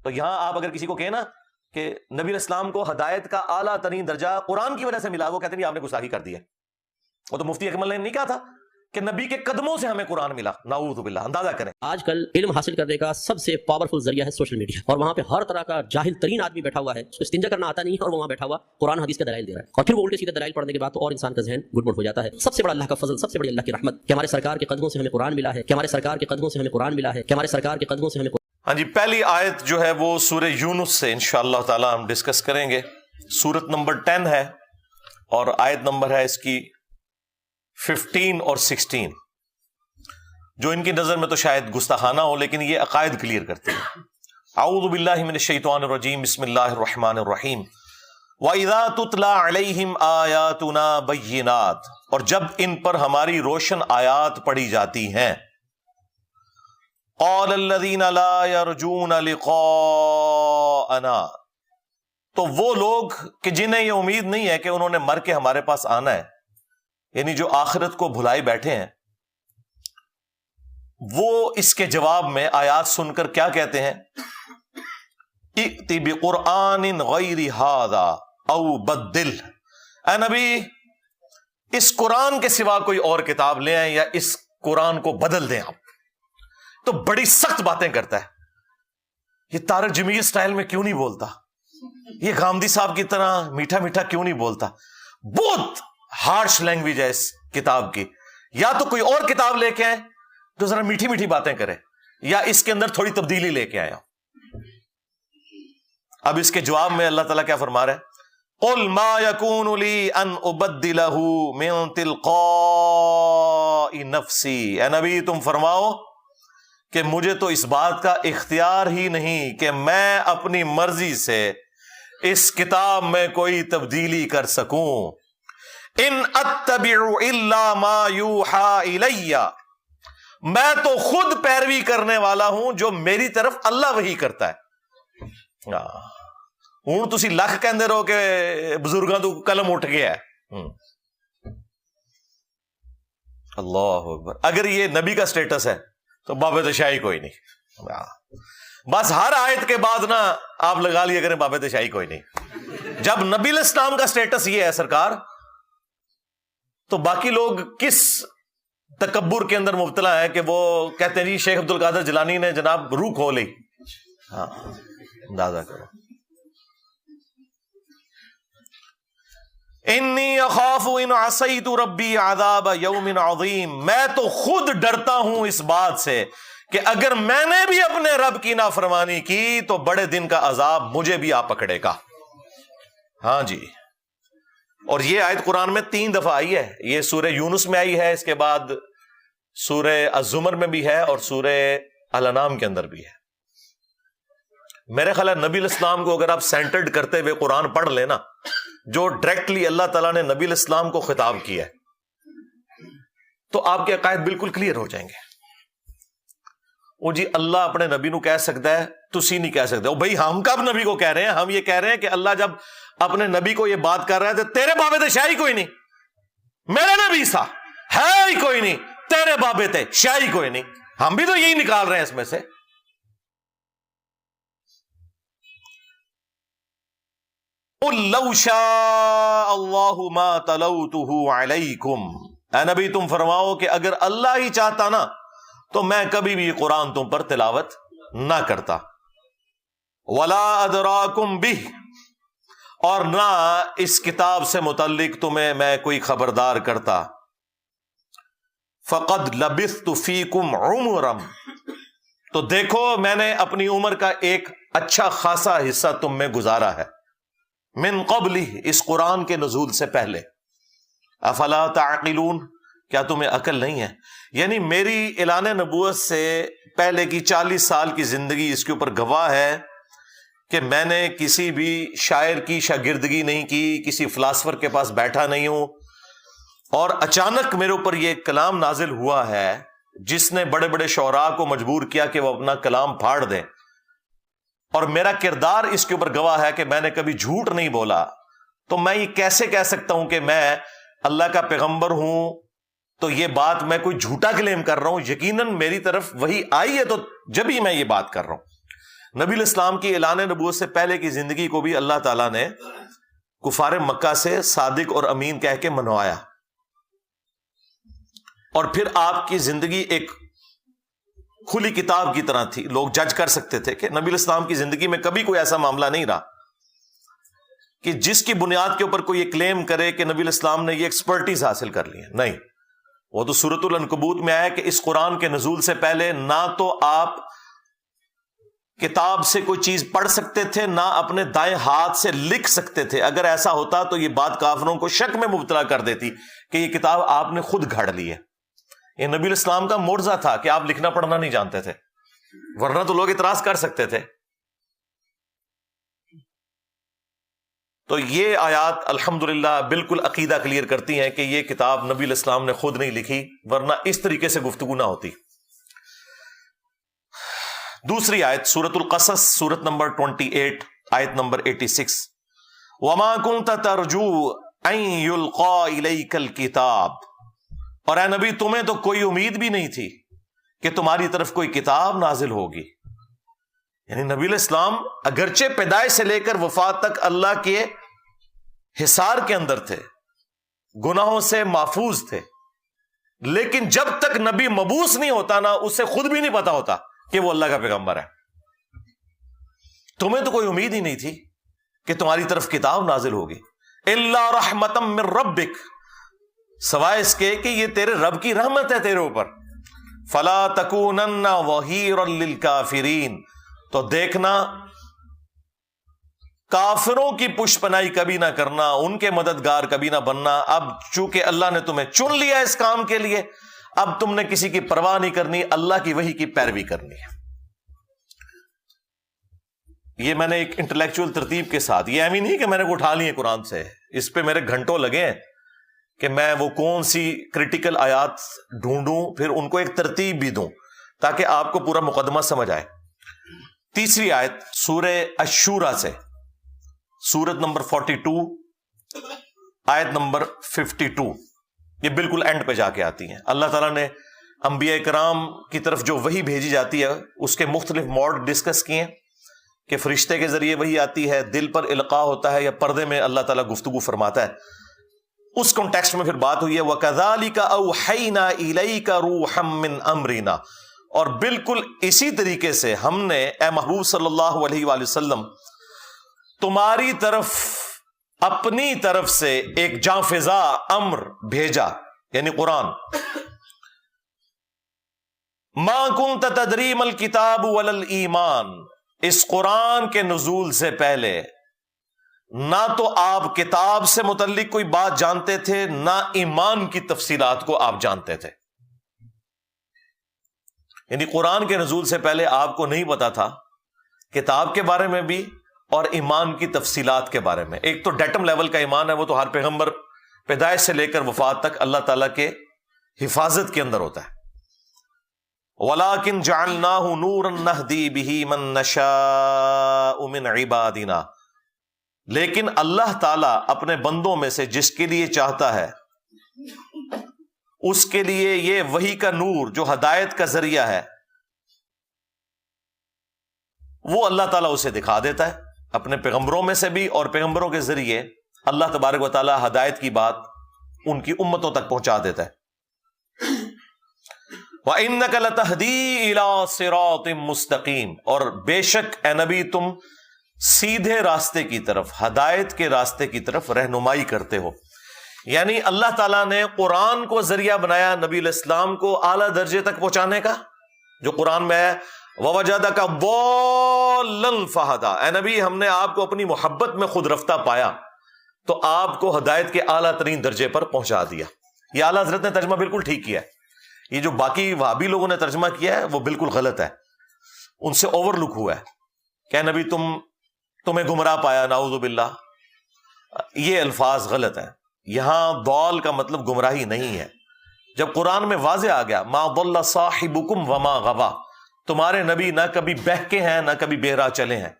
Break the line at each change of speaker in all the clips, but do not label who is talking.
تو یہاں آپ اگر کسی کو کہیں نا کہ نبی اسلام کو ہدایت کا اعلیٰ ترین درجہ قرآن کی وجہ سے ملا، وہ کہتے ہیں آپ نے گستاخی کر دی ہے. وہ تو مفتی اکمل نے نہیں کہا تھا کہ نبی کے قدموں سے ہمیں قرآن ملا؟ نعوذ باللہ. اندازہ کریں.
آج کل علم حاصل کرنے کا سب سے پاورفل ذریعہ ہے سوشل میڈیا، اور وہاں پہ ہر طرح کا جاہل ترین آدمی بیٹھا ہوا ہے، اس کو استنجا کرنا آتا نہیں ہے، اور وہ وہاں بیٹھا ہوا قرآن حدیث کے دلائل دے رہا ہے، اور پھر وہ الٹے سیدھے دلائل پڑھنے کے بعد تو اور انسان کا ذہن گڑبڑ ہو جاتا ہے. سب سے بڑا اللہ کا فضل، سب سے بڑی اللہ کی رحمت کہ ہمارے سرکار کے قدموں سے ہمیں قرآن ملا ہے، کہ ہمارے سرکار کے قدموں سے ہمیں قرآن ملا ہے، کہ ہمارے سرکار کے قدموں سے ہمیں.
ہاں جی، پہلی آیت جو ہے وہ سورہ یونس سے انشاءاللہ تعالی ہم ڈسکس کریں گے. سورت نمبر 10 ہے اور آیت نمبر ہے اس کی 15 اور 16، جو ان کی نظر میں تو شاید گستاخانہ ہو لیکن یہ عقائد کلیئر کرتے ہیں. اعوذ باللہ من الشیطان الرجیم، بسم اللہ الرحمن الرحیم. وَإِذَا تُتْلَى عَلَيْهِمْ آيَاتُنَا بَيِّنَاتٍ، اور جب ان پر ہماری روشن آیات پڑھی جاتی ہیں. قَالَ الَّذِينَ لَا يَرْجُونَ لِقَاءَنَا، تو وہ لوگ کہ جنہیں یہ امید نہیں ہے کہ انہوں نے مر کے ہمارے پاس آنا ہے، یعنی جو آخرت کو بھلائے بیٹھے ہیں، وہ اس کے جواب میں آیات سن کر کیا کہتے ہیں؟ ائْتِ بِقُرْآنٍ غَيْرِ هَذَا او بدل، اے نبی اس قرآن کے سوا کوئی اور کتاب لے آئیں یا اس قرآن کو بدل دیں. آپ تو بڑی سخت باتیں کرتا ہے. یہ طارق جمیل سٹائل میں کیوں نہیں بولتا؟ یہ گامدی صاحب کی طرح میٹھا میٹھا کیوں نہیں بولتا؟ بہت ہارش لینگویج ہے اس کتاب کی. یا تو کوئی اور کتاب لے کے آئے جو ذرا میٹھی میٹھی باتیں کرے، یا اس کے اندر تھوڑی تبدیلی لے کے آیا. اب اس کے جواب میں اللہ تعالیٰ کیا فرما رہا ہے؟ قُلْ مَا يَكُونُ لِي أَنْ أُبَدِّلَهُ مِنْ تِلْقَاءِ نَفْسِي، اے نبی تم فرماؤ کہ مجھے تو اس بات کا اختیار ہی نہیں کہ میں اپنی مرضی سے اس کتاب میں کوئی تبدیلی کر سکوں. ان اتبع الا ما یوحى الی، میں تو خود پیروی کرنے والا ہوں جو میری طرف اللہ وحی کرتا ہے. ہوں تسی لکھ کہندے رہو کہ بزرگاں تو قلم اٹھ گیا ہے. اللہ اکبر. اگر یہ نبی کا سٹیٹس ہے تو باب تشائی کوئی نہیں. بس ہر آیت کے بعد نا آپ لگا لیا کریں باب تشائی کوئی نہیں. جب نبی الاسلام کا سٹیٹس یہ ہے سرکار، تو باقی لوگ کس تکبر کے اندر مبتلا ہے کہ وہ کہتے ہیں جی شیخ عبد القادر جیلانی نے جناب روح کھو لی. ہاں اندازہ کرو. انی اخاف ان عصیت ربی عذاب یوم عظیم، میں تو خود ڈرتا ہوں اس بات سے کہ اگر میں نے بھی اپنے رب کی نافرمانی کی تو بڑے دن کا عذاب مجھے بھی آ پکڑے گا. ہاں جی. اور یہ آیت قرآن میں 3 دفعہ آئی ہے. یہ سورہ یونس میں آئی ہے، اس کے بعد سورہ الزمر میں بھی ہے، اور سورہ الانعام کے اندر بھی ہے. میرے خیال ہے نبی الاسلام کو اگر آپ سینٹرڈ کرتے ہوئے قرآن پڑھ لینا، جو ڈائریکٹلی اللہ تعالیٰ نے نبی الاسلام کو خطاب کیا ہے، تو آپ کے عقائد بالکل کلیئر ہو جائیں گے. وہ جی اللہ اپنے نبی نو کہہ سکتا ہے، تسی نہیں کہہ سکتے. بھائی ہم کب نبی کو کہہ رہے ہیں؟ ہم یہ کہہ رہے ہیں کہ اللہ جب اپنے نبی کو یہ بات کر رہا ہے تو تیرے بابے تے شاہی کوئی نہیں، میرا نبی تھا ہے ہی کوئی نہیں، تیرے بابے تے شاہی کوئی نہیں. ہم بھی تو یہی نکال رہے ہیں اس میں سے. قُلْ لَوْ شَاءَ اللَّهُ مَا تَلَوْتُهُ عَلَيْكُمْ، اے نبی تم فرماؤ کہ اگر اللہ ہی چاہتا نا تو میں کبھی بھی قرآن تم پر تلاوت نہ کرتا. وَلَا أَدْرَاكُمْ بِهِ، اور نہ اس کتاب سے متعلق تمہیں میں کوئی خبردار کرتا. فَقَدْ لَبِثْتُ فِيكُمْ عُمُرًا، تو دیکھو میں نے اپنی عمر کا ایک اچھا خاصا حصہ تم میں گزارا ہے. من قبل، اس قرآن کے نزول سے پہلے. افلا تعقلون، کیا تمہیں عقل نہیں ہے؟ یعنی میری اعلان نبوت سے پہلے کی 40 سال کی زندگی اس کے اوپر گواہ ہے کہ میں نے کسی بھی شاعر کی شاگردگی نہیں کی، کسی فلاسفر کے پاس بیٹھا نہیں ہوں، اور اچانک میرے اوپر یہ کلام نازل ہوا ہے جس نے بڑے بڑے شعراء کو مجبور کیا کہ وہ اپنا کلام پھاڑ دیں. اور میرا کردار اس کے اوپر گواہ ہے کہ میں نے کبھی جھوٹ نہیں بولا. تو میں یہ کیسے کہہ سکتا ہوں کہ میں اللہ کا پیغمبر ہوں؟ تو یہ بات میں کوئی جھوٹا کلیم کر رہا ہوں؟ یقیناً میری طرف وہی آئی ہے تو جب ہی میں یہ بات کر رہا ہوں. نبی الاسلام کی اعلان نبوت سے پہلے کی زندگی کو بھی اللہ تعالیٰ نے کفار مکہ سے صادق اور امین کہہ کے منوایا، اور پھر آپ کی زندگی ایک کھلی کتاب کی طرح تھی. لوگ جج کر سکتے تھے کہ نبی الاسلام کی زندگی میں کبھی کوئی ایسا معاملہ نہیں رہا کہ جس کی بنیاد کے اوپر کوئی یہ کلیم کرے کہ نبی الاسلام نے یہ ایکسپرٹیز حاصل کر لی ہے. نہیں، وہ تو سورۃ العنکبوت میں آیا کہ اس قرآن کے نزول سے پہلے نہ تو آپ کتاب سے کوئی چیز پڑھ سکتے تھے، نہ اپنے دائیں ہاتھ سے لکھ سکتے تھے. اگر ایسا ہوتا تو یہ بات کافروں کو شک میں مبتلا کر دیتی کہ یہ کتاب آپ نے خود گھڑ لی ہے. یہ نبی الاسلام کا معجزہ تھا کہ آپ لکھنا پڑھنا نہیں جانتے تھے، ورنہ تو لوگ اعتراض کر سکتے تھے. تو یہ آیات الحمدللہ بالکل عقیدہ کلیئر کرتی ہیں کہ یہ کتاب نبی الاسلام نے خود نہیں لکھی، ورنہ اس طریقے سے گفتگو نہ ہوتی. دوسری آیت سورۃ القصص، سورت نمبر 28، آیت نمبر 86. وما كنت ترجو ان يلقى اليك الكتاب، اور اے نبی تمہیں تو کوئی امید بھی نہیں تھی کہ تمہاری طرف کوئی کتاب نازل ہوگی. یعنی نبی الاسلام اگرچہ پیدائش سے لے کر وفات تک اللہ کے حصار کے اندر تھے، گناہوں سے محفوظ تھے، لیکن جب تک نبی مبعوث نہیں ہوتا نا، اسے خود بھی نہیں پتا ہوتا کہ وہ اللہ کا پیغمبر ہے. تمہیں تو کوئی امید ہی نہیں تھی کہ تمہاری طرف کتاب نازل ہوگی. الا رحمتا من ربک، سوائے اس کے کہ یہ تیرے رب کی رحمت ہے تیرے اوپر. فلا تکونن ظہیرا للکافرین، تو دیکھنا کافروں کی پشت پناہی کبھی نہ کرنا، ان کے مددگار کبھی نہ بننا. اب چونکہ اللہ نے تمہیں چن لیا اس کام کے لیے، اب تم نے کسی کی پرواہ نہیں کرنی، اللہ کی وحی کی پیروی کرنی ہے. یہ میں نے ایک انٹلیکچوئل ترتیب کے ساتھ، یہ ایمی نہیں کہ میں نے اٹھا لی ہے قرآن سے، اس پہ میرے گھنٹوں لگے ہیں کہ میں وہ کون سی کریٹیکل آیات ڈھونڈوں، پھر ان کو ایک ترتیب بھی دوں تاکہ آپ کو پورا مقدمہ سمجھ آئے. تیسری آیت سورہ الشورى سے، سورت نمبر 42، آیت نمبر 52، یہ بالکل اینڈ پہ جا کے آتی ہیں. اللہ تعالیٰ نے انبیاء کرام کی طرف جو وحی بھیجی جاتی ہے اس کے مختلف موڈ ڈسکس کیے ہیں کہ فرشتے کے ذریعے وحی آتی ہے، دل پر القاء ہوتا ہے، یا پردے میں اللہ تعالیٰ گفتگو فرماتا ہے. اس کانٹیکسٹ میں پھر بات ہوئی ہے وَكَذَلِكَ أَوْحَيْنَا إِلَيْكَ رُوحًا مِّنْ أَمْرِنَا، اور بالکل اسی طریقے سے ہم نے اے محبوب صلی اللہ علیہ وآلہ وسلم تمہاری طرف اپنی طرف سے ایک جاں فضا امر بھیجا، یعنی قرآن. مَا كُنْتَ تَدْرِي مَا الْكِتَابُ وَلَا الْإِيمَانُ، اس قرآن کے نزول سے پہلے نہ تو آپ کتاب سے متعلق کوئی بات جانتے تھے، نہ ایمان کی تفصیلات کو آپ جانتے تھے. یعنی قرآن کے نزول سے پہلے آپ کو نہیں پتا تھا کتاب کے بارے میں بھی اور ایمان کی تفصیلات کے بارے میں. ایک تو ڈیٹم لیول کا ایمان ہے، وہ تو ہر پیغمبر پیدائش سے لے کر وفات تک اللہ تعالیٰ کے حفاظت کے اندر ہوتا ہے. وَلَٰكِن جَعَلْنَاهُ نُورًا نَهْدِي بِهِ مَن نَّشَاءُ مِنْ عِبَادِنَا، لیکن اللہ تعالیٰ اپنے بندوں میں سے جس کے لیے چاہتا ہے اس کے لیے یہ وحی کا نور جو ہدایت کا ذریعہ ہے وہ اللہ تعالیٰ اسے دکھا دیتا ہے اپنے پیغمبروں میں سے بھی، اور پیغمبروں کے ذریعے اللہ تبارک و تعالیٰ ہدایت کی بات ان کی امتوں تک پہنچا دیتا ہے. وَإِنَّكَ لَتَهْدِي إِلَىٰ صِرَاطٍ مُسْتَقِيمٍ، اور بے شک اے نبی تم سیدھے راستے کی طرف، ہدایت کے راستے کی طرف رہنمائی کرتے ہو. یعنی اللہ تعالیٰ نے قرآن کو ذریعہ بنایا نبی علیہ السلام کو اعلیٰ درجے تک پہنچانے کا، جو قرآن میں ہے وَوَجَدَكَ ضَالًّا فَهَدَىٰ، اے نبی ہم نے آپ کو اپنی محبت میں خود رفتہ پایا تو آپ کو ہدایت کے اعلیٰ ترین درجے پر پہنچا دیا. یہ اعلیٰ حضرت نے ترجمہ بالکل ٹھیک کیا ہے. یہ جو باقی وہابی لوگوں نے ترجمہ کیا ہے وہ بالکل غلط ہے، ان سے اوور لک ہوا ہے کہ نبی تمہیں گمراہ پایا، نعوذ باللہ. یہ الفاظ غلط ہیں. یہاں ضال کا مطلب گمراہی نہیں ہے. جب قرآن میں واضح آ گیا ما ضل صاحبکم وما غوا، تمہارے نبی نہ کبھی بہکے ہیں نہ کبھی بے راہ چلے ہیں،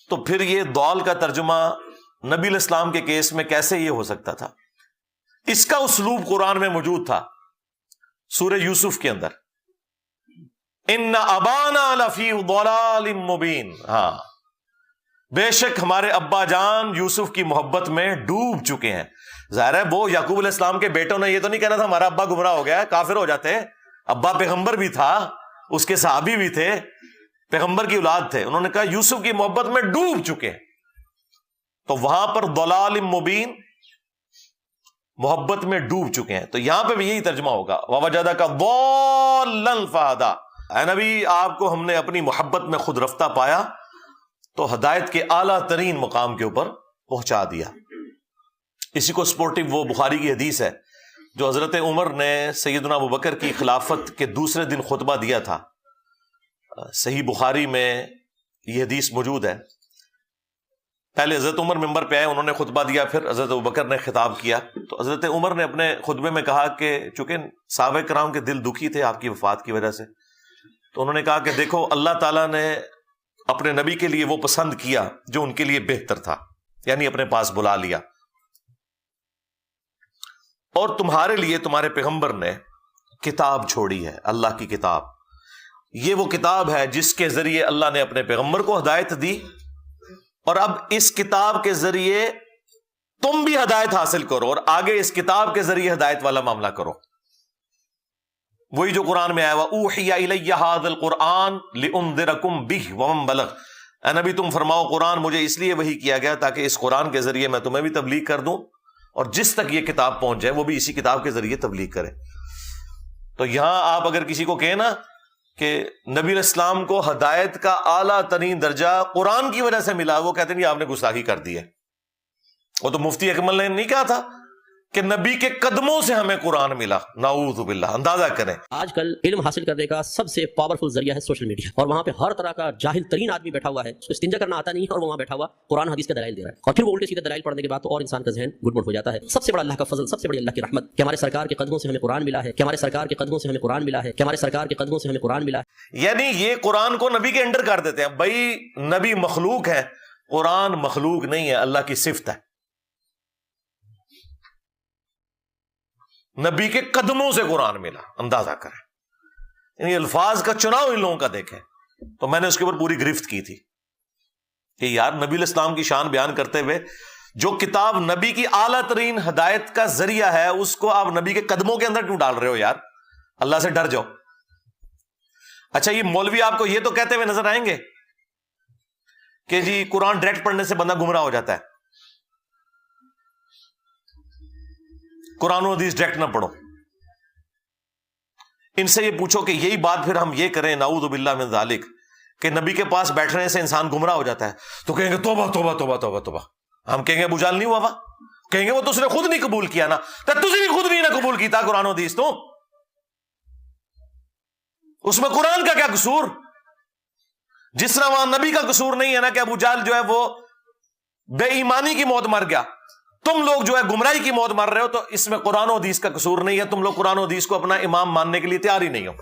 تو پھر یہ ضال کا ترجمہ نبی علیہ السلام کے کیس میں کیسے یہ ہو سکتا تھا؟ اس کا اسلوب قرآن میں موجود تھا سورہ یوسف کے اندر. ان ابانا لفی ضلال مبین، ہاں بے شک ہمارے ابا جان یوسف کی محبت میں ڈوب چکے ہیں۔ ظاہر ہے وہ یعقوب علیہ السلام کے بیٹوں نے یہ تو نہیں کہنا تھا ہمارا ابا گمراہ ہو گیا ہے، کافر ہو جاتے، ابا پیغمبر بھی تھا، اس کے صحابی بھی تھے، پیغمبر کی اولاد تھے، انہوں نے کہا یوسف کی محبت میں ڈوب چکے ہیں، تو وہاں پر ضلال مبین محبت میں ڈوب چکے ہیں، تو یہاں پہ بھی یہی ترجمہ ہوگا ووجدک ضالا فہدی، اے نبی آپ کو ہم نے اپنی محبت میں خود رفتہ پایا تو ہدایت کے اعلیٰ ترین مقام کے اوپر پہنچا دیا۔ اسی کو سپورٹو وہ بخاری کی حدیث ہے جو حضرت عمر نے سیدنا ابوبکر کی خلافت کے دوسرے دن خطبہ دیا تھا، صحیح بخاری میں یہ حدیث موجود ہے۔ پہلے حضرت عمر ممبر پہ آئے، انہوں نے خطبہ دیا، پھر حضرت ابوبکر نے خطاب کیا، تو حضرت عمر نے اپنے خطبے میں کہا کہ چونکہ صحابہ کرام کے دل دکھی تھے آپ کی وفات کی وجہ سے، تو انہوں نے کہا کہ دیکھو اللہ تعالیٰ نے اپنے نبی کے لیے وہ پسند کیا جو ان کے لیے بہتر تھا، یعنی اپنے پاس بلا لیا، اور تمہارے لیے تمہارے پیغمبر نے کتاب چھوڑی ہے، اللہ کی کتاب، یہ وہ کتاب ہے جس کے ذریعے اللہ نے اپنے پیغمبر کو ہدایت دی، اور اب اس کتاب کے ذریعے تم بھی ہدایت حاصل کرو اور آگے اس کتاب کے ذریعے ہدایت والا معاملہ کرو۔ وہی جو قرآن میں آیا ہوا اوحی الی ھذا القرآن لانذرکم بہ ومن بلغ، اے نبی تم فرماؤ قرآن مجھے اس لیے وحی کیا گیا تاکہ اس قرآن کے ذریعے میں تمہیں بھی تبلیغ کر دوں اور جس تک یہ کتاب پہنچ جائے وہ بھی اسی کتاب کے ذریعے تبلیغ کرے۔ تو یہاں آپ اگر کسی کو کہیں نا کہ نبی علیہ السلام کو ہدایت کا اعلیٰ ترین درجہ قرآن کی وجہ سے ملا، وہ کہتے ہیں آپ نے گستاخی کر دی ہے۔ وہ تو مفتی اکمل نے نہیں کہا تھا کہ نبی کے قدموں سے ہمیں قرآن ملا، نعوذ باللہ، اندازہ کریں۔
آج کل علم حاصل کرنے کا سب سے پاورفل ذریعہ ہے سوشل میڈیا، اور وہاں پہ ہر طرح کا جاہل ترین آدمی بیٹھا ہوا ہے، اس کو استنجا کرنا آتا نہیں ہے اور وہ وہاں بیٹھا ہوا قرآن حدیث کا دلائل دے رہا ہے، اور پھر وہ الٹے سیدھے دلائل پڑھنے کے بعد تو اور انسان کا ذہن گڑبڑ ہو جاتا ہے۔ سب سے بڑا اللہ کا فضل، سب سے بڑی اللہ کی رحمت کہ ہمارے سرکار کے قدموں سے ہمیں قرآن ملا ہے، کہ ہمارے سرکار کے قدموں سے ہمیں قرآن ملا ہے، کہ ہمارے سرکار کے قدموں سے ہمیں قرآن ملا ہے۔
یعنی یہ قرآن کو نبی کے انڈر کر دیتے ہیں، بھائی نبی مخلوق ہے، قرآن مخلوق نہیں ہے، اللہ کی صفت ہے۔ نبی کے قدموں سے قرآن ملا، اندازہ کریں، یعنی الفاظ کا چناؤ ان لوگوں کا دیکھیں۔ تو میں نے اس کے اوپر پوری گرفت کی تھی کہ یار نبی علیہ السلام کی شان بیان کرتے ہوئے جو کتاب نبی کی اعلیٰ ترین ہدایت کا ذریعہ ہے اس کو آپ نبی کے قدموں کے اندر کیوں ڈال رہے ہو یار؟ اللہ سے ڈر جاؤ۔ اچھا یہ مولوی آپ کو یہ تو کہتے ہوئے نظر آئیں گے کہ جی قرآن ڈائریکٹ پڑھنے سے بندہ گمراہ ہو جاتا ہے، قرآن و حدیث ڈائریکٹ نہ پڑھو۔ ان سے یہ پوچھو کہ یہی بات پھر ہم یہ کریں نعوذ باللہ من ذالک کہ نبی کے پاس بیٹھنے سے انسان گمراہ ہو جاتا ہے، تو کہیں گے توبہ توبہ توبہ توبہ توبہ۔ ہم کہیں گے ابو جہل نہیں ہوا وا، کہیں گے وہ تو اس نے خود نہیں قبول کیا نا، تو تجھے بھی خود نہیں نہ قبول کیتا قرآن و حدیث، تو اس میں قرآن کا کیا قصور؟ جس طرح وہاں نبی کا قصور نہیں ہے نا کہ ابو جہل جو ہے وہ بے ایمانی کی موت مر گیا، تم لوگ جو ہے گمراہی کی موت مر رہے ہو، تو اس میں قرآن و حدیث کا قصور نہیں ہے، تم لوگ قرآن و حدیث کو اپنا امام ماننے کے لیے تیار ہی نہیں ہو۔